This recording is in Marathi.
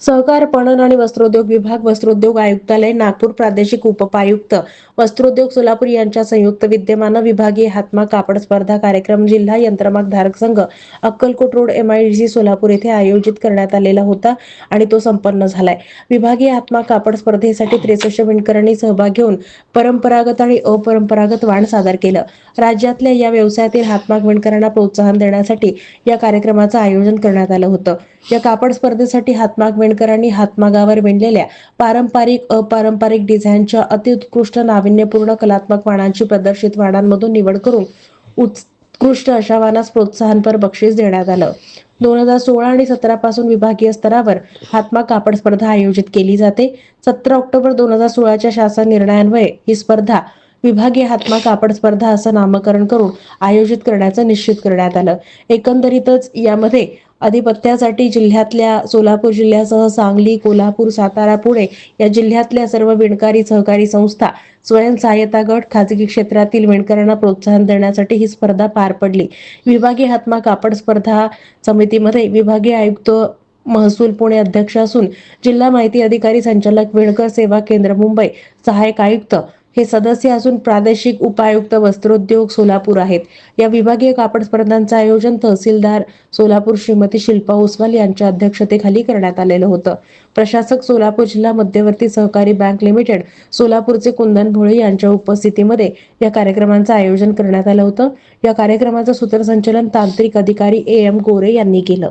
सहकार पणन आणि वस्त्रोद्योग विभाग, वस्त्रोद्योग आयुक्तालय नागपूर, प्रादेशिक उपायुक्त वस्त्रोद्योग सोलापूर यांच्या संयुक्त विद्यमानं विभागीय हातमाग कापड स्पर्धा कार्यक्रम जिल्हा यंत्रमाग धारक संघ अक्कलकोट रोड MIDC सोलापूर येथे आयोजित करण्यात आलेला होता आणि तो संपन्न झालाय. विभागीय हातमाग कापड स्पर्धेसाठी 63 विणकरांनी सहभाग घेऊन परंपरागत आणि अपरंपरागत वाण सादर केलं. राज्यातल्या या व्यवसायातील हातमाग विणकरांना प्रोत्साहन देण्यासाठी या कार्यक्रमाचं आयोजन करण्यात आलं होतं. या कापड स्पर्धेसाठी हातमाग विणकरांनी हातमागावर विणलेल्या पारंपरिक अपारंपरिक डिझाईनच्या अत्युत्कृष्ट नाविन्यपूर्ण कलात्मक वाणांची प्रदर्शित वाणांमधून निवड करून उत्कृष्ट अशा वाणास प्रोत्साहनपर बक्षीस देण्यात आलं. 2016 आणि 17 पासून विभागीय स्तरावर हातमाग कापड स्पर्धा आयोजित केली जाते. 17 ऑक्टोबर 2016च्या शासन निर्णयान्वये ही स्पर्धा विभागीय हातमाग कापड स्पर्धा असं नामकरण करून आयोजित करण्याचं निश्चित करण्यात आलं. एकंदरीतच यामध्ये अधिपत्यासाठी जिल्ह्यातल्या सोलापूर जिल्ह्यासह सांगली, कोल्हापूर, सातारा, पुणे या जिल्ह्यातल्या सर्व विणकारी सहकारी संस्था, स्वयंसहाय्यता गट, खाजगी क्षेत्रातील विणकरांना प्रोत्साहन देण्यासाठी ही स्पर्धा पार पडली. विभागीय हातमाग कापड स्पर्धा समितीमध्ये विभागीय आयुक्त महसूल पुणे अध्यक्ष असून जिल्हा माहिती अधिकारी संचालक विणकर सेवा केंद्र मुंबई सहाय्यक आयुक्त हे सदस्य असून प्रादेशिक उपायुक्त वस्त्रोद्योग सोलापूर आहेत. या विभागीय कापड स्पर्धांचं आयोजन तहसीलदार सोलापूर श्रीमती शिल्पा ओसवाल यांच्या अध्यक्षतेखाली करण्यात आलेलं होतं. प्रशासक सोलापूर जिल्हा मध्यवर्ती सहकारी बँक लिमिटेड सोलापूरचे कुंदन भोळे यांच्या उपस्थितीमध्ये या कार्यक्रमाचं आयोजन करण्यात आलं होतं. या कार्यक्रमाचं सूत्रसंचालन तांत्रिक अधिकारी AM गोरे यांनी केलं.